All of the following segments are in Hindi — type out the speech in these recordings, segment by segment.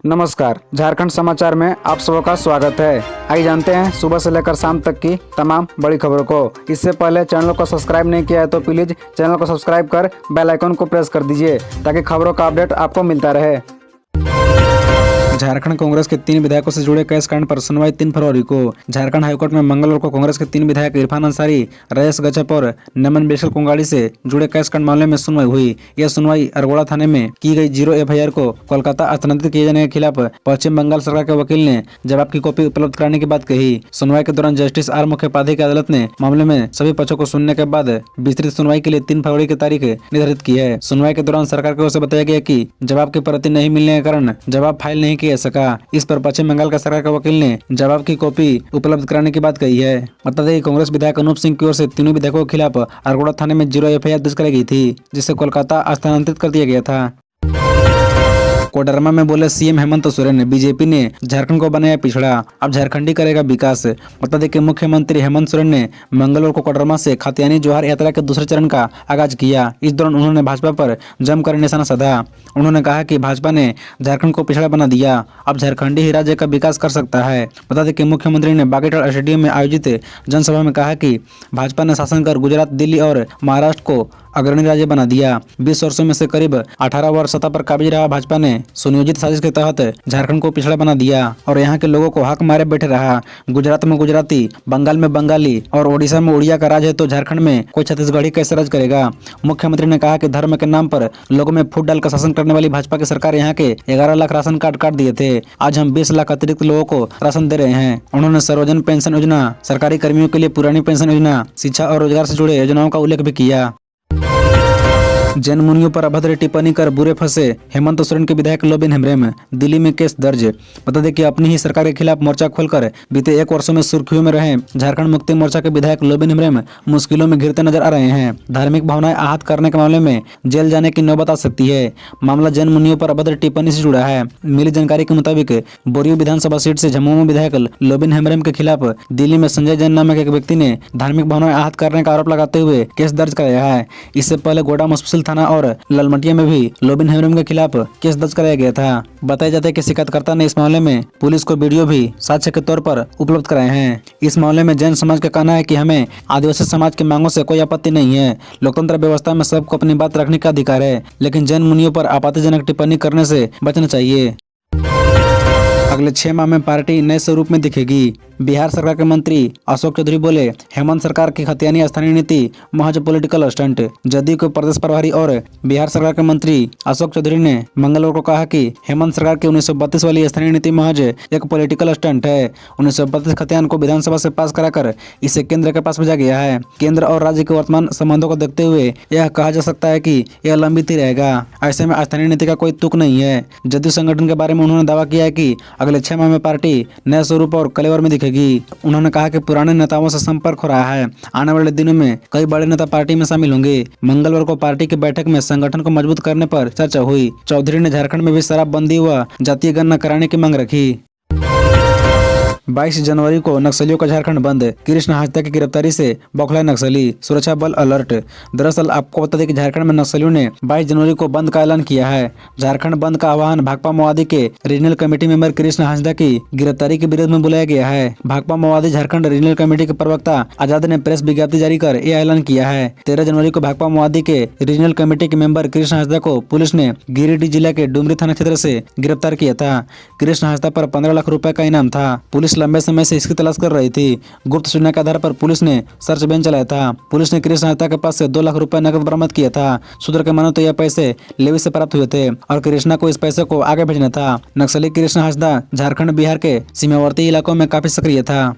नमस्कार, झारखंड समाचार में आप सबका स्वागत है। आइए जानते हैं सुबह से लेकर शाम तक की तमाम बड़ी खबरों को। इससे पहले चैनल को सब्सक्राइब नहीं किया है तो प्लीज चैनल को सब्सक्राइब कर बेल आइकन को प्रेस कर दीजिए ताकि खबरों का अपडेट आपको मिलता रहे। झारखंड कांग्रेस के 3 विधायकों से जुड़े केस कांड पर सुनवाई 3 फरवरी को। झारखंड हाईकोर्ट में मंगलवार को कांग्रेस के 3 विधायक इरफान अंसारी, रयस गजप और नमन बेसल कोंगाड़ी से जुड़े केस कांड मामले में सुनवाई हुई। यह सुनवाई अरगोड़ा थाने में की गई 0 FIR को कोलकाता स्थानांतरित किए जाने के खिलाफ पश्चिम बंगाल सरकार के वकील ने जवाब की कॉपी उपलब्ध कराने की बात कही। सुनवाई के दौरान जस्टिस R मुखोपाध्याय की अदालत ने मामले में सभी पक्षों को सुनने के बाद विस्तृत सुनवाई के लिए 3 फरवरी की तारीख निर्धारित की है। सुनवाई के दौरान सरकार की ओर से बताया गया कि जवाब की प्रति नहीं मिलने के कारण जवाब फाइल नहीं किया सका। इस पर पश्चिम बंगाल का सरकार के वकील ने जवाब की कॉपी उपलब्ध कराने की बात कही है। बता दें कि कांग्रेस विधायक अनूप सिंह की ओर से तीनों विधायकों के खिलाफ अरगोड़ा थाने में 0 FIR दर्ज कराई गई थी, जिसे कोलकाता स्थानांतरित कर दिया गया था। कोडरमा में बोले CM हेमंत सोरेन, बीजेपी ने झारखंड को बनाया पिछड़ा, अब झारखंडी करेगा विकास। बता दें कि मुख्यमंत्री हेमंत सोरेन ने मंगलवार को कोडरमा से खातियानी जोहार यात्रा के दूसरे चरण का आगाज किया। इस दौरान उन्होंने भाजपा पर जमकर निशाना साधा। उन्होंने कहा कि भाजपा ने झारखंड को पिछड़ा बना दिया, अब झारखंडी ही राज्य का विकास कर सकता है। बता दें कि मुख्यमंत्री ने बागेश्वर स्टेडियम में आयोजित जनसभा में कहा कि भाजपा ने शासन कर गुजरात, दिल्ली और महाराष्ट्र को अग्रणी राज्य बना दिया। 20 वर्षों में से करीब 18 वर्ष सत्ता पर काबिज रहा भाजपा ने सुनियोजित साजिश के तहत झारखंड को पिछड़ा बना दिया और यहाँ के लोगों को हक मारे बैठे रहा। गुजरात में गुजराती, बंगाल में बंगाली और ओडिशा में उड़िया का राज है तो झारखंड में कोई छत्तीसगढ़ी कैसे राज करेगा। मुख्यमंत्री ने कहा कि धर्म के नाम पर लोगों में फूट डालकर शासन करने वाली भाजपा की सरकार यहाँ के 11 लाख राशन कार्ड काट दिए थे। आज हम 20 लाख अतिरिक्त लोगों को राशन दे रहे हैं। उन्होंने सर्वजन पेंशन योजना, सरकारी कर्मियों के लिए पुरानी पेंशन योजना, शिक्षा और रोजगार से जुड़े योजनाओं का उल्लेख भी किया। जैन मुनियों पर अभद्र टिप्पणी कर बुरे फंसे हेमंत सोरेन के विधायक लोबिन हेम्ब्रम, दिल्ली में केस दर्ज। बता दें कि अपनी ही सरकार के खिलाफ मोर्चा खोलकर बीते 1 वर्षों में सुर्खियों में रहे झारखंड मुक्ति मोर्चा के विधायक लोबिन हेम्ब्रम मुश्किलों में घिरते नजर आ रहे हैं। धार्मिक भावनाएं आहत करने के मामले में जेल जाने की नौबत आ सकती है। मामला जैन मुनियों पर अभद्र टिप्पणी से जुड़ा है। मिली जानकारी के मुताबिक बोरियो विधानसभा सीट से झमुमो विधायक लोबिन हेम्ब्रम के खिलाफ दिल्ली में संजय जैन नामक एक व्यक्ति ने धार्मिक भावनाएं आहत करने का आरोप लगाते हुए केस दर्ज कराया है। इससे पहले गोडा मुफस्सिल थाना और ललमटिया में भी लोबिन हेम्ब्रम के खिलाफ केस दर्ज कराया गया था। बताया जाता है कि शिकायतकर्ता ने इस मामले में पुलिस को वीडियो भी साक्ष्य के तौर पर उपलब्ध कराए हैं। इस मामले में जैन समाज का कहना है कि हमें आदिवासी समाज की मांगों से कोई आपत्ति नहीं है। लोकतंत्र व्यवस्था में सबको अपनी बात रखने का अधिकार है, लेकिन जैन मुनियों पर आपत्तिजनक टिप्पणी करने से बचना चाहिए। अगले 6 माह में पार्टी नए स्वरूप में दिखेगी। बिहार सरकार के मंत्री अशोक चौधरी बोले, हेमंत सरकार की खतियानी स्थानीय नीति महज पॉलिटिकल स्टंट। जदयू के प्रदेश प्रभारी और बिहार सरकार के मंत्री अशोक चौधरी ने मंगलवार को कहा कि हेमंत सरकार की 1932 वाली स्थानीय नीति महज एक पॉलिटिकल स्टंट है। 1932 खतियान को विधानसभा से पास कराकर इसे केंद्र के पास भेजा गया है। केंद्र और राज्य के वर्तमान संबंधों को देखते हुए यह कहा जा सकता है कि यह लंबित ही रहेगा। ऐसे में स्थानीय नीति का कोई तुक नहीं है। जदयू संगठन के बारे में उन्होंने दावा किया है कि अगले 6 माह में पार्टी नए स्वरूप और कलेवर में दिखेगी। उन्होंने कहा कि पुराने नेताओं से संपर्क हो रहा है। आने वाले दिनों में कई बड़े नेता पार्टी में शामिल होंगे। मंगलवार को पार्टी की बैठक में संगठन को मजबूत करने पर चर्चा हुई। चौधरी ने झारखंड में भी शराबबंदी व जातीय गणना कराने की मांग रखी। 22 जनवरी को नक्सलियों का झारखंड बंद, कृष्ण हाजदा की गिरफ्तारी से बौखलाए नक्सली, सुरक्षा बल अलर्ट। दरअसल आपको बता दें कि झारखंड में नक्सलियों ने 22 जनवरी को बंद का ऐलान किया है। झारखंड बंद का आह्वान भाकपा माओवादी के regional committee member Krishna Hajda की गिरफ्तारी के विरोध में बुलाया गया है। भाकपा माओवादी झारखंड रीजनल कमेटी के प्रवक्ता आजाद ने प्रेस विज्ञप्ति जारी कर यह ऐलान किया है। 13 जनवरी को भाकपा माओवादी के रीजनल कमेटी के मेंबर कृष्ण हाजदा को पुलिस ने गिरिडीह जिला के डुमरी थाना क्षेत्र से गिरफ्तार किया था। कृष्ण हाजदा पर 15 लाख रुपए का इनाम था। पुलिस लंबे समय से इसकी तलाश कर रही थी। गुप्त सूचना के आधार पर पुलिस ने सर्च अभियान चलाया था। पुलिस ने कृष्ण हाजदा के पास से 2 लाख रुपए नकद बरामद किया था। सूत्र के मानो तो यह पैसे लेवी से प्राप्त हुए थे और कृष्णा को इस पैसे को आगे भेजना था। नक्सली कृष्ण हाजदा झारखंड बिहार के सीमावर्ती इलाकों में काफी सक्रिय था।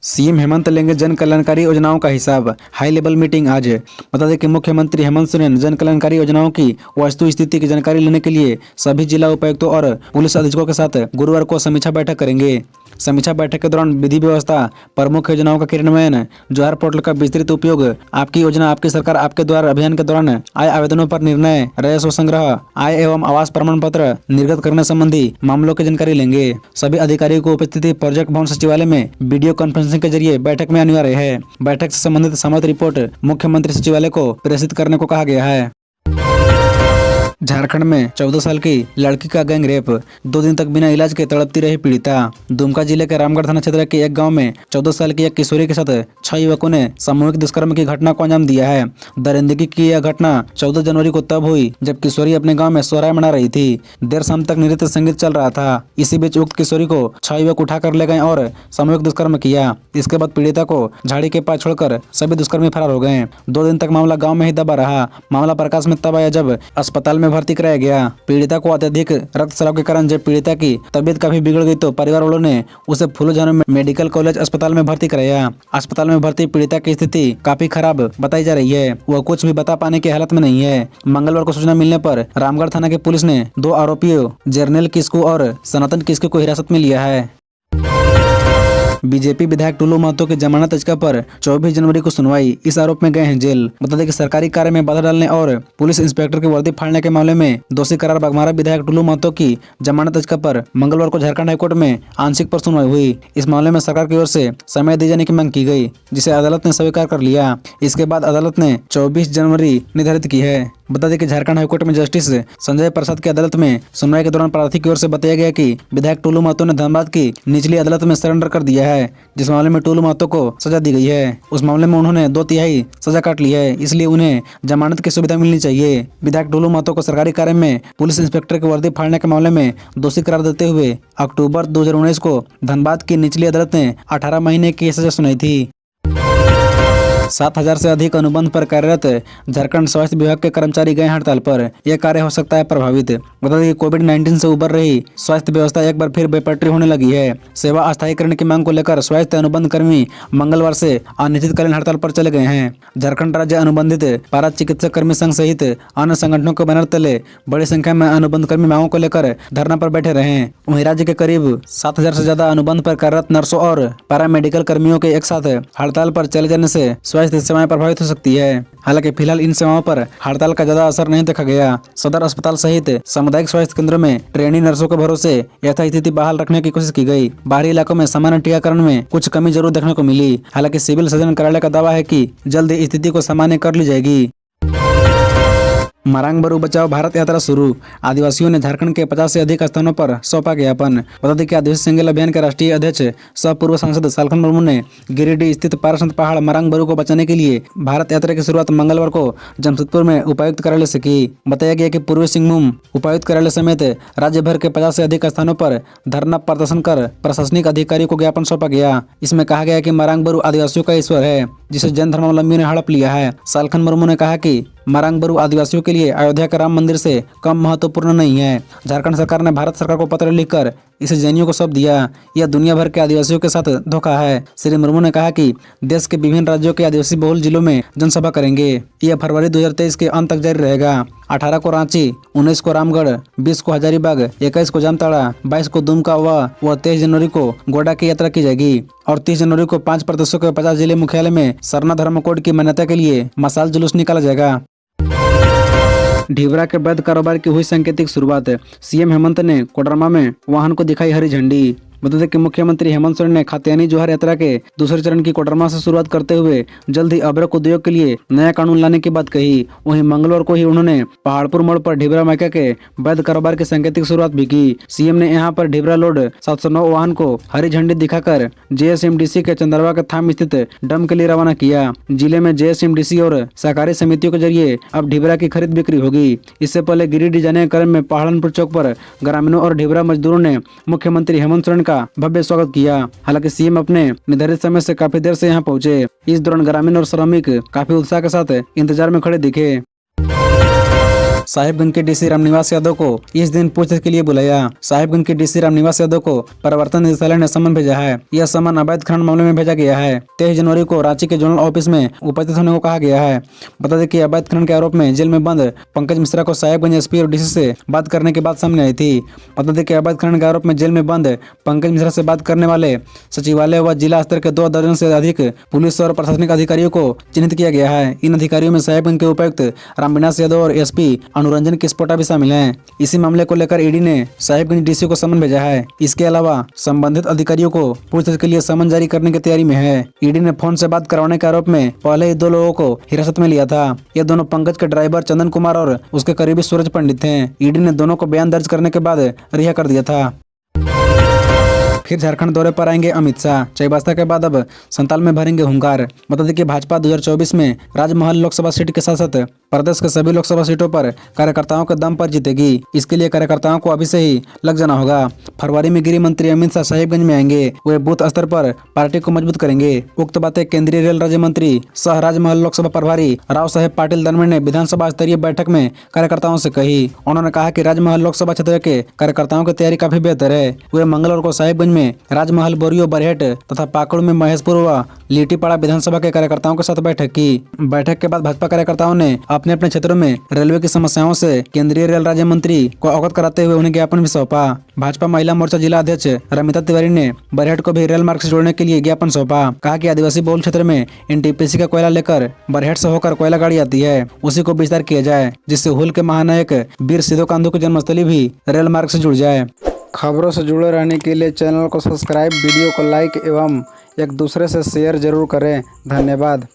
सीएम हेमंत लेंगे जन कल्याणकारी योजनाओं का हिसाब, हाई लेवल मीटिंग आज। बता दें कि मुख्यमंत्री हेमंत सोरेन जन कल्याणकारी योजनाओं की वस्तु स्थिति की जानकारी लेने के लिए सभी जिला उपायुक्तों और पुलिस अधीक्षकों के साथ गुरुवार को समीक्षा बैठक करेंगे। समीक्षा बैठक के दौरान विधि व्यवस्था, प्रमुख योजनाओं का क्रियान्वयन, जोहार पोर्टल का विस्तृत उपयोग, आपकी योजना आपकी सरकार आपके द्वार अभियान के दौरान आय आवेदनों पर निर्णय, राजस्व संग्रह, आय एवं आवास प्रमाण पत्र निर्गत करने संबंधी मामलों की जानकारी लेंगे। सभी अधिकारियों को उपस्थिति प्रोजेक्ट भवन सचिवालय में वीडियो कॉन्फ्रेंसिंग के जरिए बैठक में अनिवार्य है। बैठक से संबंधित समग्र रिपोर्ट मुख्यमंत्री सचिवालय को प्रेषित करने को कहा गया है। झारखंड में 14 साल की लड़की का गैंग रेप, 2 दिन तक बिना इलाज के तड़पती रही पीड़िता। दुमका जिले के रामगढ़ थाना क्षेत्र के एक गांव में 14 साल की एक किशोरी के साथ 6 युवकों ने सामूहिक दुष्कर्म की घटना को अंजाम दिया है। दरिंदगी की यह घटना 14 जनवरी को तब हुई जब किशोरी अपने गाँव में सोहराय मना रही थी। देर शाम तक नृत्य संगीत चल रहा था। इसी बीच उक्त किशोरी को 6 युवक उठाकर ले गए और सामूहिक दुष्कर्म किया। इसके बाद पीड़िता को झाड़ी के पास छोड़कर सभी दुष्कर्मी फरार हो गए। 2 दिन तक मामला गाँव में ही दबा रहा। मामला प्रकाश में तब आया जब अस्पताल में भर्ती कराया गया। पीड़िता को अत्यधिक रक्तस्राव के कारण जब पीड़िता की तबीयत काफी बिगड़ गई तो परिवार वालों ने उसे फूलों मेडिकल कॉलेज अस्पताल में भर्ती कराया। अस्पताल में भर्ती पीड़िता की स्थिति काफी खराब बताई जा रही है। वह कुछ भी बता पाने की हालत में नहीं है। मंगलवार को सूचना मिलने पर रामगढ़ थाना की पुलिस ने 2 आरोपियों जर्नल किस्कू और सनातन किस्कू को हिरासत में लिया है। बीजेपी विधायक टुल्लू महतो की जमानत याचिका पर 24 जनवरी को सुनवाई। इस आरोप में गए हैं जेल। बता दें कि सरकारी कार्य में बाधा डालने और पुलिस इंस्पेक्टर की वर्दी फाड़ने के मामले में दोषी करार बघमारा विधायक टुल्लू महतो की जमानत याचिका पर मंगलवार को झारखंड हाईकोर्ट में आंशिक पर सुनवाई हुई। इस मामले में सरकार की ओर से समय दिए जाने की मांग की गई, जिसे अदालत ने स्वीकार कर लिया। इसके बाद अदालत ने 24 जनवरी निर्धारित की है। बता दें कि झारखंड हाईकोर्ट में जस्टिस संजय प्रसाद की अदालत में सुनवाई के दौरान प्रार्थी की ओर से बताया गया कि विधायक टुल्लू महतो ने धनबाद की निचली अदालत में सरेंडर कर दिया है, जिस मामले में टुल्लू महतो को सजा दी गई है। उस मामले में उन्होंने 2/3 सजा काट ली है, इसलिए उन्हें जमानत की सुविधा मिलनी चाहिए। विधायक टुल्लू महतो को सरकारी कार्य में पुलिस इंस्पेक्टर की वर्दी फाड़ने के मामले में दोषी करार देते हुए अक्टूबर 2019 को धनबाद की निचली अदालत ने 18 महीने की सजा सुनाई थी। 7,000 से अधिक अनुबंध पर कार्यरत झारखंड स्वास्थ्य विभाग के कर्मचारी गए हड़ताल पर। यह कार्य हो सकता है प्रभावित। बता दें कि कोविड-19 से उबर रही स्वास्थ्य व्यवस्था एक बार फिर बेपटरी होने लगी है। सेवा अस्थायीकरण की मांग को लेकर स्वास्थ्य अनुबंध कर्मी मंगलवार से अनिश्चितकालीन हड़ताल पर चले गए हैं। झारखंड राज्य अनुबंधित पारा चिकित्सक कर्मी संघ सहित अन्य संगठनों के बैनर तले बड़ी संख्या में अनुबंध कर्मी मांगों को लेकर धरना पर बैठे रहे। वहीं राज्य के करीब 7,000 से ज्यादा अनुबंध पर कार्यरत नर्सों और पैरामेडिकल कर्मियों के एक साथ हड़ताल पर चले जाने से स्वास्थ्य सेवाएं प्रभावित हो सकती है। हालांकि फिलहाल इन सेवाओं पर हड़ताल का ज्यादा असर नहीं देखा गया। सदर अस्पताल सहित सामुदायिक स्वास्थ्य केंद्रों में ट्रेनी नर्सों के भरोसे यथास्थिति बहाल रखने की कोशिश की गई। बाहरी इलाकों में सामान्य टीकाकरण में कुछ कमी जरूर देखने को मिली। हालांकि सिविल सर्जन कार्यालय का दावा है कि जल्द ही स्थिति को सामान्य कर ली जाएगी। मरांग बरू बचाओ भारत यात्रा शुरू। आदिवासियों ने झारखंड के 50 से अधिक स्थानों पर सौंपा ज्ञापन। बता दें कि आदिवासी संघर्ष अभियान के राष्ट्रीय अध्यक्ष सह पूर्व सांसद सालखन मुर्मू ने गिरिडीह स्थित पारसंत पहाड़ मरांग बरू को बचाने के लिए भारत यात्रा की शुरुआत मंगलवार को जमशेदपुर में उपायुक्त कार्यालय से की। बताया गया कि पूर्वी सिंहभूम उपायुक्त कार्यालय समेत राज्य भर के 50 से अधिक स्थानों पर धरना प्रदर्शन कर प्रशासनिक अधिकारियों को ज्ञापन सौंपा गया। इसमें कहा गया कि मरांग बरू आदिवासियों का ईश्वर है, जिसे जैन धर्मावलंबियों ने हड़प लिया है। सालखन मुर्मू ने कहा कि मरांग बरू आदिवासियों के लिए अयोध्या के राम मंदिर से कम महत्वपूर्ण नहीं है। झारखंड सरकार ने भारत सरकार को पत्र लिखकर इसे जैनियों को सौंप दिया। यह दुनिया भर के आदिवासियों के साथ धोखा है। श्री मुर्मू ने कहा कि देश के विभिन्न राज्यों के आदिवासी बहुल जिलों में जनसभा करेंगे। यह फरवरी 2023 के अंत तक जारी रहेगा। 18 को रांची, 19 को रामगढ़, 20 को हजारीबाग, 21 को जामताड़ा, 22 को दुमका व 23 जनवरी को गोड्डा की यात्रा की जाएगी और 30 जनवरी को 5 प्रदेशों के 50 जिले मुख्यालय में सरना धर्म कोड की मान्यता के लिए मशाल जुलूस निकाला जाएगा। ढिबरा के वैध कारोबार की हुई सांकेतिक शुरुआत। सीएम हेमंत ने कोडरमा में वाहन को दिखाई हरी झंडी। बता दें कि मुख्यमंत्री हेमंत सोरेन ने खात्यानी जोहार यात्रा के दूसरे चरण की कोडरमा से शुरुआत करते हुए जल्द ही अभ्रक उद्योग के लिए नया कानून लाने की बात कही। वहीं मंगलवार को ही उन्होंने पहाड़पुर मोड़ पर ढिबरा माइका के वैध कारोबार की सांकेतिक शुरुआत भी की। सीएम ने यहां पर ढिबरा लोड 709 वाहन को हरी झंडी दिखाकर जेएसएमडीसी के चंदरवा के थाम स्थित डम के लिए रवाना किया। जिले में जेएसएमडीसी और सहकारी समितियों के जरिए अब ढिबरा की खरीद बिक्री होगी। इससे पहले गिरिडीह जाने के क्रम में पहाड़नपुर चौक पर ग्रामीणों और ढिबरा मजदूरों ने मुख्यमंत्री हेमंत सोरेन का भव्य स्वागत किया। हालांकि सीएम अपने निर्धारित समय से काफी देर से यहां पहुंचे। इस दौरान ग्रामीण और श्रमिक काफी उत्साह के साथ इंतजार में खड़े दिखे। साहिबगंज के डीसी रामनिवास यादव को इस दिन पूछताछ के लिए बुलाया। साहिबगंज के डीसी रामनिवास यादव को प्रवर्तन निदेशालय ने सम्मन भेजा है। यह सम्मन अवैध खनन मामले में भेजा गया है। 23 जनवरी को रांची के जोनल ऑफिस में उपस्थित होने को कहा गया है। बता दें कि अवैध खनन के आरोप में जेल में बंद पंकज मिश्रा को साहिबगंज एसपी और डीसी से बात करने की बात सामने आई थी। बता दें कि अवैध खनन के आरोप में जेल में बंद पंकज मिश्रा से बात करने वाले सचिवालय व जिला स्तर के 2 दर्जन से अधिक पुलिस और प्रशासनिक अधिकारियों को चिन्हित किया गया है। इन अधिकारियों में साहिबगंज के उपायुक्त रामविनाश यादव और एसपी अनुरंजन किस्पोटा भी शामिल हैं। इसी मामले को लेकर ईडी ने साहिबगंज डीसी को समन भेजा है। इसके अलावा संबंधित अधिकारियों को पूछताछ के लिए समन जारी करने की तैयारी में है। ईडी ने फोन से बात करवाने के आरोप में पहले ही 2 लोगों को हिरासत में लिया था। ये दोनों पंकज के ड्राइवर चंदन कुमार और उसके करीबी सूरज पंडित थे। ईडी ने दोनों को बयान दर्ज करने के बाद रिहा कर दिया था। फिर झारखंड दौरे पर आएंगे अमित शाह। चाईबासा के बाद अब संताल में भरेंगे हुंकार। बता दें कि भाजपा 2024 में राजमहल लोकसभा सीट के साथ साथ प्रदेश के सभी लोकसभा सीटों पर कार्यकर्ताओं के दम पर जीतेगी। इसके लिए कार्यकर्ताओं को अभी से ही लग जाना होगा। फरवरी में गृह मंत्री अमित शाह साहिबगंज में आएंगे। वे बूथ स्तर पर पार्टी को मजबूत करेंगे। उक्त बातें केंद्रीय रेल राज्य मंत्री सह राजमहल लोकसभा प्रभारी राव साहेब पाटिल दानवे ने विधानसभा स्तरीय बैठक में कार्यकर्ताओं से कही। उन्होंने कहा कि राजमहल लोकसभा क्षेत्र के कार्यकर्ताओं की तैयारी काफी बेहतर है। वे मंगलवार को साहिबगंज में राजमहल, बोरियो, बरहेट तथा पाकुड़ में महेशपुर व लीटीपाड़ा विधानसभा के कार्यकर्ताओं के साथ बैठक की। बैठक के बाद भाजपा कार्यकर्ताओं ने अपने अपने क्षेत्रों में रेलवे की समस्याओं से केंद्रीय रेल राज्य मंत्री को अवगत कराते हुए उन्हें ज्ञापन भी सौंपा। भाजपा महिला मोर्चा जिला अध्यक्ष रमिता तिवारी ने बरहेट को भी रेल मार्ग से जोड़ने के लिए ज्ञापन सौंपा। कहा कि आदिवासी बहुल क्षेत्र में एनटीपीसी का कोयला लेकर बरहेट से होकर कोयला गाड़ी आती है, उसी को विस्तार किया जाए, जिससे हुल के महानायक वीर सिधो कान्हू की जन्मस्थली भी रेल मार्ग से जुड़ जाए। खबरों से जुड़े रहने के लिए चैनल को सब्सक्राइब, वीडियो को लाइक एवं एक दूसरे से शेयर जरूर करें। धन्यवाद।